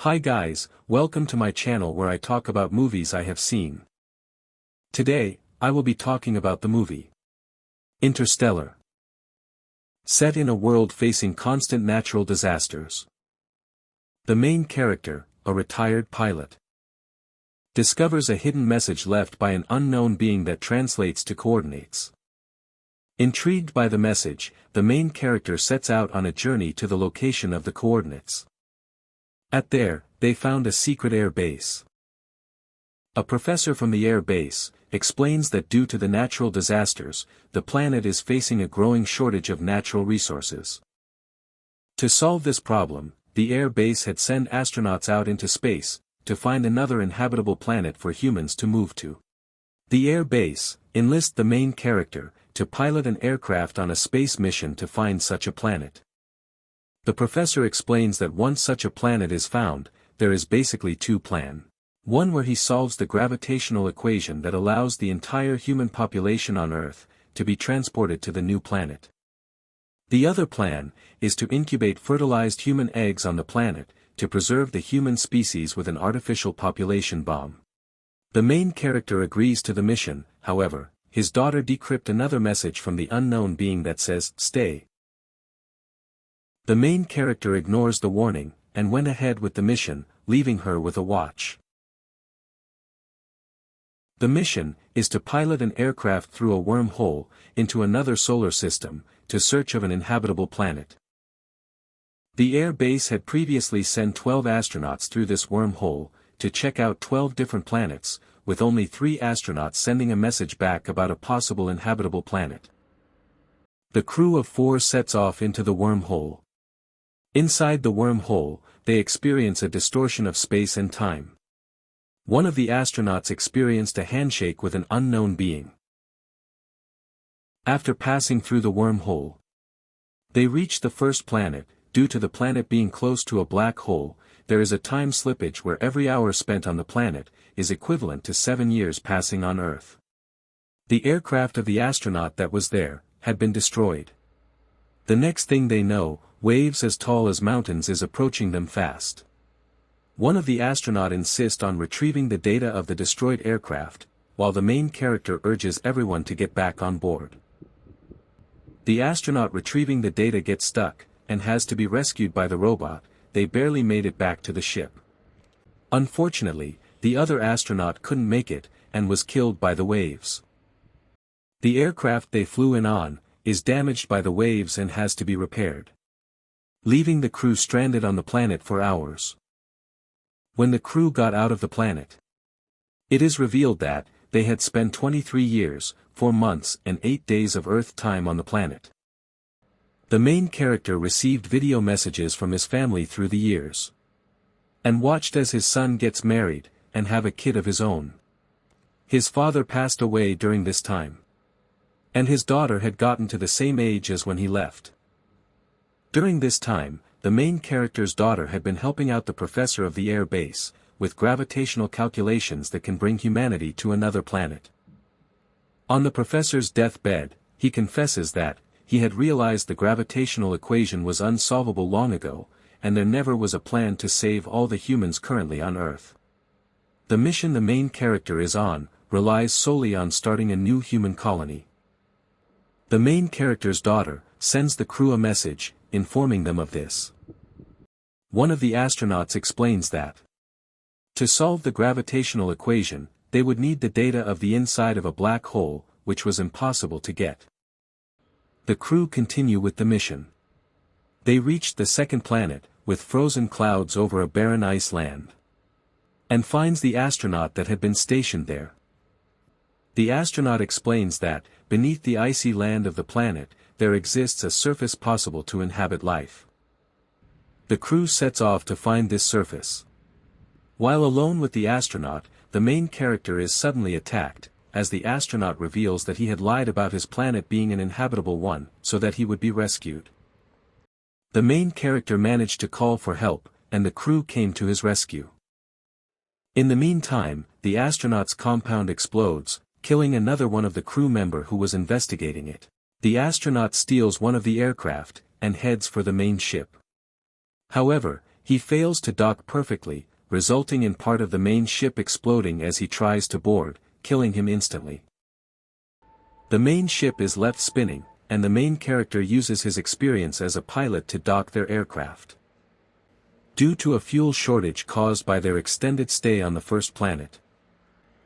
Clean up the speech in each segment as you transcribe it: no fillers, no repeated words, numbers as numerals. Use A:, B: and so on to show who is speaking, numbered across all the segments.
A: Hi guys, welcome to my channel where I talk about movies I have seen. Today, I will be talking about the movie Interstellar. Set in a world facing constant natural disasters. The main character, a retired pilot, discovers a hidden message left by an unknown being that translates to coordinates. Intrigued by the message, the main character sets out on a journey to the location of the coordinates. There, they found a secret air base. A professor from the air base explains that due to the natural disasters, the planet is facing a growing shortage of natural resources. To solve this problem, the air base had sent astronauts out into space to find another inhabitable planet for humans to move to. The air base enlists the main character to pilot an aircraft on a space mission to find such a planet. The professor explains that once such a planet is found, there is basically two plans. One where he solves the gravitational equation that allows the entire human population on Earth to be transported to the new planet. The other plan is to incubate fertilized human eggs on the planet to preserve the human species with an artificial population bomb. The main character agrees to the mission, however, his daughter decrypts another message from the unknown being that says, "Stay." The main character ignores the warning, and went ahead with the mission, leaving her with a watch. The mission is to pilot an aircraft through a wormhole into another solar system, to search of an inhabitable planet. The air base had previously sent 12 astronauts through this wormhole, to check out 12 different planets, with only 3 astronauts sending a message back about a possible inhabitable planet. The crew of 4 sets off into the wormhole. Inside the wormhole, they experience a distortion of space and time. One of the astronauts experienced a handshake with an unknown being. After passing through the wormhole, they reach the first planet. Due to the planet being close to a black hole, there is a time slippage where every hour spent on the planet is equivalent to 7 years passing on Earth. The aircraft of the astronaut that was there had been destroyed. The next thing they know, waves as tall as mountains is approaching them fast. One of the astronauts insists on retrieving the data of the destroyed aircraft, while the main character urges everyone to get back on board. The astronaut retrieving the data gets stuck, and has to be rescued by the robot. They barely made it back to the ship. Unfortunately, the other astronaut couldn't make it, and was killed by the waves. The aircraft they flew in on is damaged by the waves and has to be repaired, leaving the crew stranded on the planet for hours. When the crew got out of the planet, it is revealed that they had spent 23 years, 4 months and 8 days of Earth time on the planet. The main character received video messages from his family through the years, and watched as his son gets married, and have a kid of his own. His father passed away during this time, and his daughter had gotten to the same age as when he left. During this time, the main character's daughter had been helping out the professor of the air base, with gravitational calculations that can bring humanity to another planet. On the professor's deathbed, he confesses that he had realized the gravitational equation was unsolvable long ago, and there never was a plan to save all the humans currently on Earth. The mission the main character is on relies solely on starting a new human colony. The main character's daughter sends the crew a message, informing them of this. One of the astronauts explains that to solve the gravitational equation, they would need the data of the inside of a black hole, which was impossible to get. The crew continue with the mission. They reached the second planet, with frozen clouds over a barren ice land, and finds the astronaut that had been stationed there. The astronaut explains that, beneath the icy land of the planet, there exists a surface possible to inhabit life. The crew sets off to find this surface. While alone with the astronaut, the main character is suddenly attacked, as the astronaut reveals that he had lied about his planet being an inhabitable one, so that he would be rescued. The main character managed to call for help, and the crew came to his rescue. In the meantime, the astronaut's compound explodes, killing another one of the crew member who was investigating it. The astronaut steals one of the aircraft, and heads for the main ship. However, He fails to dock perfectly, resulting in part of the main ship exploding as he tries to board, killing him instantly. The main ship is left spinning, and the main character uses his experience as a pilot to dock their aircraft. Due to a fuel shortage caused by their extended stay on the first planet,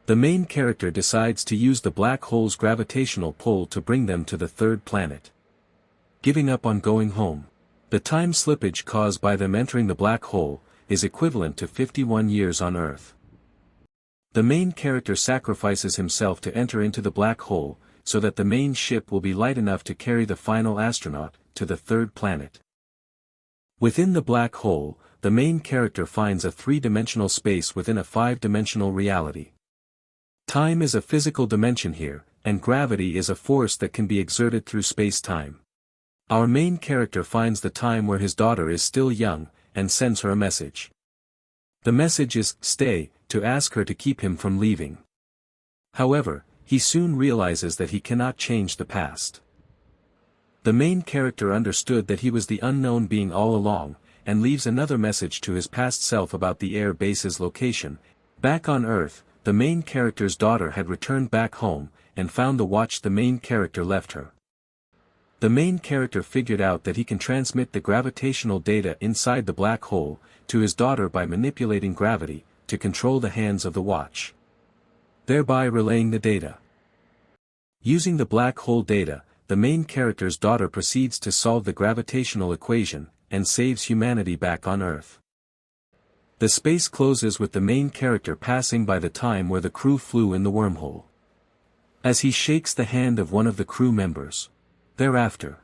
A: the main character decides to use the black hole's gravitational pull to bring them to the third planet. Giving up on going home. The time slippage caused by them entering the black hole is equivalent to 51 years on Earth. The main character sacrifices himself to enter into the black hole, so that the main ship will be light enough to carry the final astronaut to the third planet. Within the black hole, the main character finds a three-dimensional space within a five-dimensional reality. Time is a physical dimension here, and gravity is a force that can be exerted through space-time. Our main character finds the time where his daughter is still young, and sends her a message. The message is, "Stay," to ask her to keep him from leaving. However, he soon realizes that he cannot change the past. The main character understood that he was the unknown being all along, and leaves another message to his past self about the air base's location. Back on Earth, the main character's daughter had returned back home, and found the watch the main character left her. The main character figured out that he can transmit the gravitational data inside the black hole to his daughter by manipulating gravity to control the hands of the watch, thereby relaying the data. Using the black hole data, the main character's daughter proceeds to solve the gravitational equation, and saves humanity back on Earth. The space closes with the main character passing by the time where the crew flew in the wormhole. As he shakes the hand of one of the crew members. Thereafter,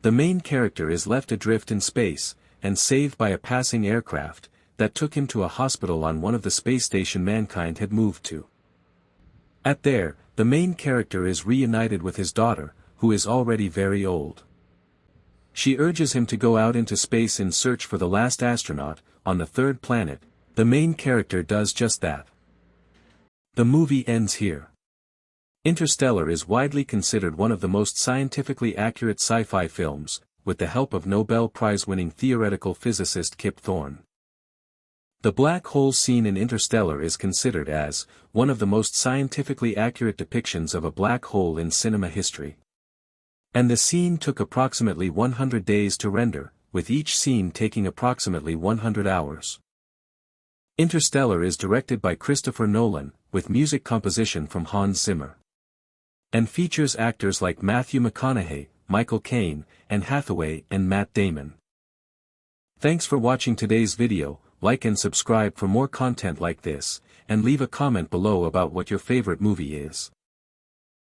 A: the main character is left adrift in space, and saved by a passing aircraft, that took him to a hospital on one of the space station mankind had moved to. There, the main character is reunited with his daughter, who is already very old. She urges him to go out into space in search for the last astronaut. On the third planet, the main character does just that. The movie ends here. Interstellar is widely considered one of the most scientifically accurate sci-fi films, with the help of Nobel Prize-winning theoretical physicist Kip Thorne. The black hole scene in Interstellar is considered as one of the most scientifically accurate depictions of a black hole in cinema history. And the scene took approximately 100 days to render, with each scene taking approximately 100 hours. Interstellar is directed by Christopher Nolan, with music composition from Hans Zimmer, and features actors like Matthew McConaughey, Michael Caine, Anne Hathaway and Matt Damon. Thanks for watching today's video. Like and subscribe for more content like this, and leave a comment below about what your favorite movie is.